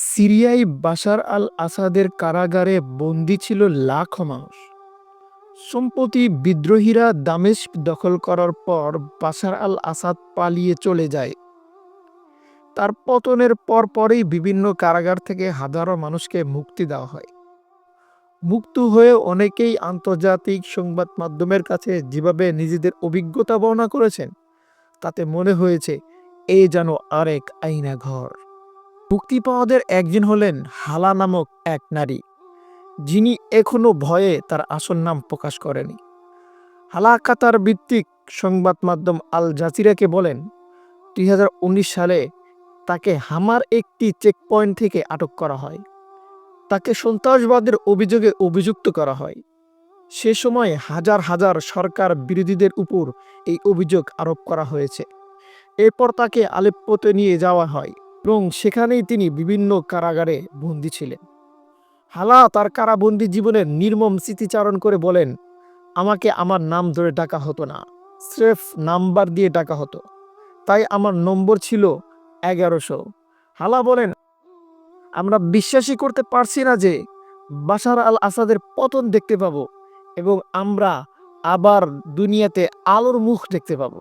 সিরিয়ায় বাশার আল আসাদের কারাগারে বন্দী ছিল লাখো মানুষ। সম্প্রতি বিদ্রোহীরা দামেস্ক দখল করার পর বাশার আল আসাদ পালিয়ে চলে যায়। তার পতনের পরপরই বিভিন্ন কারাগার থেকে হাজারো মানুষকে মুক্তি দেওয়া হয়। মুক্ত হয়ে অনেকেই আন্তর্জাতিক সংবাদ মাধ্যমের কাছে যেভাবে নিজেদের অভিজ্ঞতা বর্ণনা করেছেন, তাতে মনে হয়েছে এ যেন আরেক আইনা ঘর। মুক্তি পাওয়াদের একজন হলেন হালা নামক এক নারী, যিনি এখনো ভয়ে তার আসল নাম প্রকাশ করেনি। হালা কাতার ভিত্তিক সংবাদ মাধ্যম আল জাজিরাকে বলেন, 2019 সালে তাকে হামার একটি চেকপয়েন্ট থেকে আটক করা হয়। তাকে সন্ত্রাসবাদের অভিযোগে অভিযুক্ত করা হয়। সে সময় হাজার হাজার সরকার বিরোধীদের উপর এই অভিযোগ আরোপ করা হয়েছে। এরপর তাকে আলেপ্পোতে নিয়ে যাওয়া হয় এবং সেখানেই তিনি বিভিন্ন কারাগারে বন্দী ছিলেন। হালা তার কারাবন্দী জীবনের নির্মম স্মৃতিচারণ করে বলেন, আমাকে আমার নাম ধরে ডাকা হতো না, স্রেফ নাম্বার দিয়ে ডাকা হতো, তাই আমার নম্বর ছিল 1100। হালা বলেন, আমরা বিশ্বাসই করতে পারছি না যে বাশার আল আসাদের পতন দেখতে পাবো এবং আমরা আবার দুনিয়াতে আলোর মুখ দেখতে পাবো।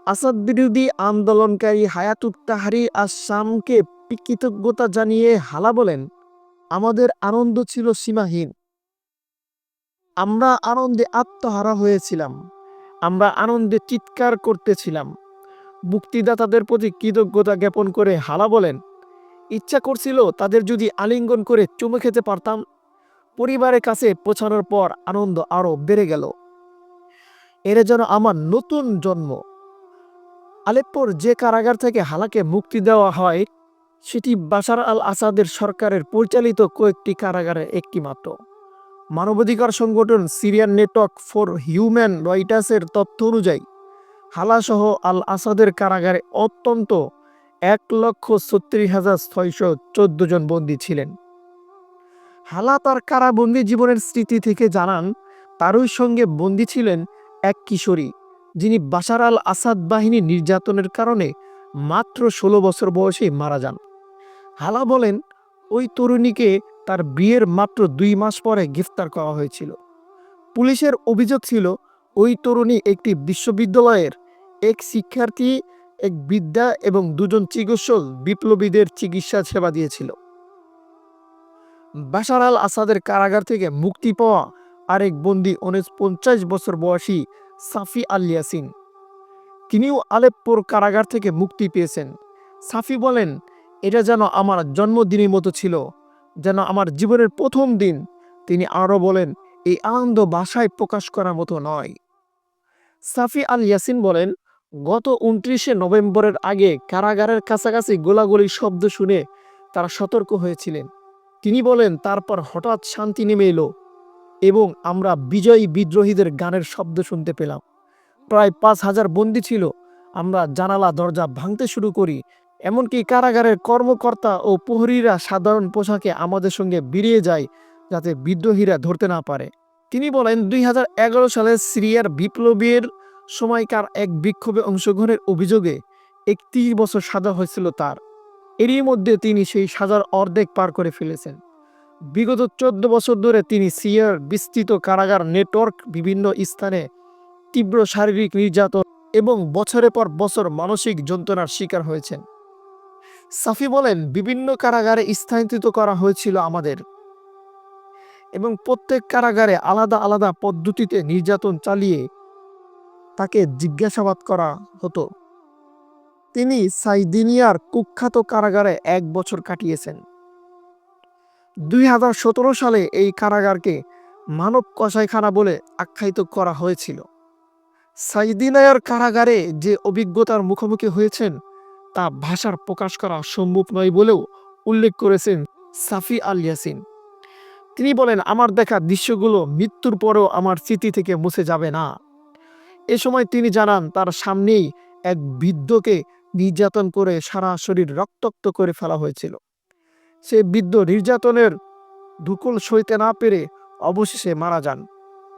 আসাদ বিরোধী আন্দোলনকারী হায়াতুত তাহরির আস-শামকে কৃতজ্ঞতা জানিয়ে হালা বলেন, আমাদের আনন্দ ছিল সীমাহীন। আমরা আনন্দে আত্মহারা হয়েছিলাম। আমরা আনন্দে চিৎকার করতেছিলাম। মুক্তিদাতাদের প্রতি কৃতজ্ঞতা জ্ঞাপন করে হালা বলেন, ইচ্ছা করছিল তাদের যদি আলিঙ্গন করে চুমু খেতে পারতাম। পরিবারের কাছে পৌঁছানোর পর আনন্দ আরো বেড়ে গেল। এরা যেন আমার নতুন জন্ম। আলেপ্পোর যে কারাগার থেকে হালাকে মুক্তি দেওয়া হয়, সেটি বাশার আল আসাদের সরকারের পরিচালিত কয়েকটি কারাগারের একটি মাত্র। মানবাধিকার সংগঠন সিরিয়ান নেটওয়ার্ক ফর হিউম্যান রাইটসের তথ্য অনুযায়ী হালাসহ আল আসাদের কারাগারে অত্যন্ত 1,36,614 জন বন্দী ছিলেন। হালা তার কারাবন্দী জীবনের স্মৃতি থেকে জানান, তারই সঙ্গে বন্দী ছিলেন এক কিশোরী, যিনি বাশার আল আসাদ বাহিনীর নির্যাতনের কারণে মাত্র 16 বছর বয়সে মারা যান। হালা বলেন, ওই তরুণীকে তার বিয়ের মাত্র 2 মাস পরে গ্রেফতার করা হয়েছিল। পুলিশের অভিযোগ ছিল ওই তরুণী একটি বিশ্ববিদ্যালয়ের এক শিক্ষার্থী, এক বৃদ্ধা এবং 2 জন চিকিৎসক বিপ্লবীদের চিকিৎসা সেবা দিয়েছিল। বাশার আল আসাদের কারাগার থেকে মুক্তি পাওয়া আরেক বন্দী 49 বছর বয়সী সাফি আল ইয়াসিন। তিনিও আলেপ্পোর কারাগার থেকে মুক্তি পেয়েছেন। সাফি বলেন, এটা যেন আমার জন্মদিনের মতো ছিল, যেন আমার জীবনের প্রথম দিন। তিনি আরও বলেন, এই আনন্দ ভাষায় প্রকাশ করার মতো নয়। সাফি আল ইয়াসিন বলেন, গত 29শে নভেম্বরের আগে কারাগারের কাছাকাছি গোলাগুলির শব্দ শুনে তারা সতর্ক হয়েছিলেন। তিনি বলেন, তারপর হঠাৎ শান্তি নেমে এলো এবং আমরা বিজয়ী বিদ্রোহীদের গানের শব্দ শুনতে পেলাম। প্রায় 5,000 বন্দী ছিল। আমরা জানালা দরজা ভাঙতে শুরু করি। এমনকি কারাগারের কর্মকর্তা ও প্রহরীরা সাধারণ পোশাকে আমাদের সঙ্গে বেরিয়ে যায়, যাতে বিদ্রোহীরা ধরতে না পারে। তিনি বলেন, 2011 সালে সিরিয়ার বিপ্লবের সময়কার এক বিক্ষোভে অংশগ্রহণের অভিযোগে 31 বছর সাজা হয়েছিল তার। এরই মধ্যে তিনি সেই সাজার অর্ধেক পার করে ফেলেছেন। বিগত 14 বছর ধরে তিনি সিরিয়ার বিস্তৃত কারাগার নেটওয়ার্ক, বিভিন্ন স্থানে তীব্র শারীরিক নির্যাতন এবং বছরের পর বছর মানসিক যন্ত্রণার শিকার হয়েছেন। সাফি বলেন, বিভিন্ন কারাগারে স্থানান্তরিত করা হয়েছিল আমাদের এবং প্রত্যেক কারাগারে আলাদা আলাদা পদ্ধতিতে নির্যাতন চালিয়ে তাকে জিজ্ঞাসাবাদ করা হতো। তিনি সাইদিনিয়ার কুখ্যাত কারাগারে 1 বছর কাটিয়েছেন। 2017 সালে এই কারাগারকে মানব কসাইখানা বলে আখ্যায়িত করা হয়েছিল। সাইদিনিয়ার কারাগারে যে অভিজ্ঞতার মুখোমুখি হয়েছেন তা ভাষার প্রকাশ করা সম্ভব নয় বলেও উল্লেখ করেছেন সাফি আল ইয়াসিন। তিনি বলেন, আমার দেখা দৃশ্যগুলো মৃত্যুর পরেও আমার স্মৃতি থেকে মুছে যাবে না। এ সময় তিনি জানান, তার সামনেই এক বৃদ্ধকে নির্যাতন করে সারা শরীর রক্তাক্ত করে ফেলা হয়েছিল। সে বৃদ্ধ নির্যাতনের ধুকল সইতে না পেরে অবশেষে মারা যান।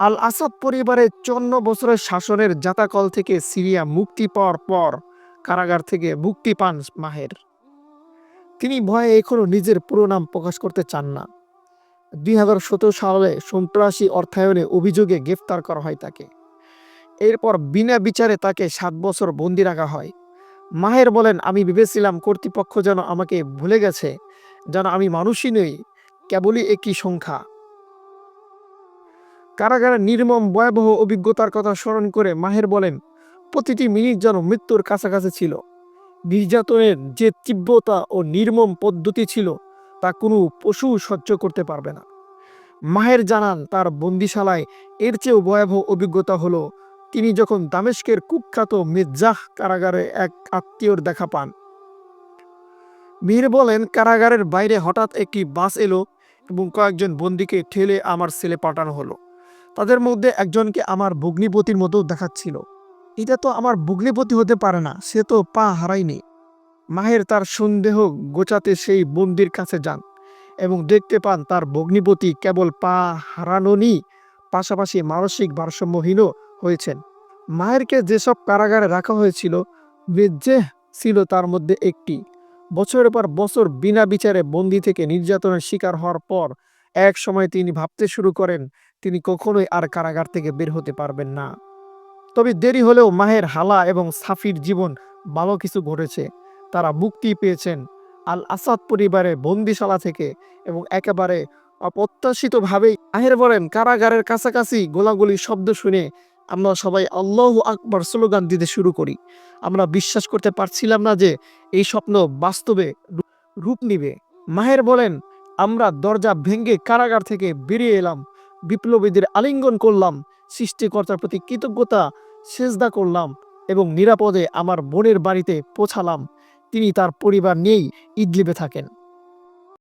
আল আসাদ পরিবারের 54 বছরের শাসনের জাতাকল থেকে সিরিয়া মুক্তি পাওয়ার পর কারাগার থেকে মুক্তি পান মাহের। তিনি ভয়ে এখনো নিজের পুরো নাম প্রকাশ করতে চান না। 2017 সালে সন্ত্রাসী অর্থায়নে অভিযোগে গ্রেফতার করা হয় তাকে। এরপর বিনা বিচারে তাকে 7 বছর বন্দি রাখা হয়। মাহের বলেন, আমি ভেবেছিলাম কর্তৃপক্ষ যেন আমাকে ভুলে গেছে, যেন আমি মানুষই নই, কেবলই একটি সংখ্যা। কারাগারের নির্মম ভয়াবহ অভিজ্ঞতার কথা স্মরণ করে মাহের বলেন, প্রতিটি মিনিট যেন মৃত্যুর কাছাকাছি ছিল। নির্যাতনের যে তীব্রতা ও নির্মম পদ্ধতি ছিল তা কোনো পশু সহ্য করতে পারবে না। মাহের জানান, তার বন্দিশালায় এর চেয়েও ভয়াবহ অভিজ্ঞতা হলো তিনি যখন দামেস্কের কুখ্যাত মির্জাহ কারাগারে এক আত্মীয়র দেখা পান। মীর বলেন, কারাগারের বাইরে হঠাৎ একটি বাস এলো এবং কয়েকজন বন্দীকে ঠেলে আমার সেলে পাঠানো হলো। তাদের মধ্যে একজনকে আমার ভগ্নিপতির মতো দেখাচ্ছিল। এটা তো আমার ভগ্নিপতি হতে পারে না, সে তো পা হারায়নি। মাহের তার সন্দেহ গোছাতে সেই বন্দির কাছে যান এবং দেখতে পান তার ভগ্নিপতি কেবল পা হারানোনি, পাশাপাশি মানসিক ভারসাম্যহীনও হয়েছেন। মাহেরকে যেসব কারাগারে রাখা হয়েছিল, মির্জেহ ছিল তার মধ্যে একটি। বছরের পর বছর বিনা বিচারে বন্দি থেকে নির্যাতনের শিকার হওয়ার পর এক সময় তিনি ভাবতে শুরু করেন তিনি কখনোই আর কারাগার থেকে বের হতে পারবেন না। তবে দেরি হলেও মাহের, হালা এবং সাফির জীবন ভালো কিছু ঘটেছে। তারা মুক্তি পেয়েছেন আল আসাদ পরিবারের বন্দিশালা থেকে এবং একেবারে অপ্রত্যাশিতভাবেই। মাহের বলেন, কারাগারের কাছাকাছি গোলাগুলির শব্দ শুনে আমরা সবাই আল্লাহু আকবার স্লোগান দিতে শুরু করি। আমরা বিশ্বাস করতে পারছিলাম না যে এই স্বপ্ন বাস্তবে রূপ নিবে। মাহের বলেন, আমরা দরজা ভেঙে কারাগার থেকে বেরিয়ে এলাম, বিপ্লবীদের আলিঙ্গন করলাম, সৃষ্টিকর্তার প্রতি কৃতজ্ঞতা সেজদা করলাম এবং নিরাপদে আমার বোনের বাড়িতে পৌঁছালাম। তিনি তার পরিবার নিয়েই ইদলিবে থাকেন।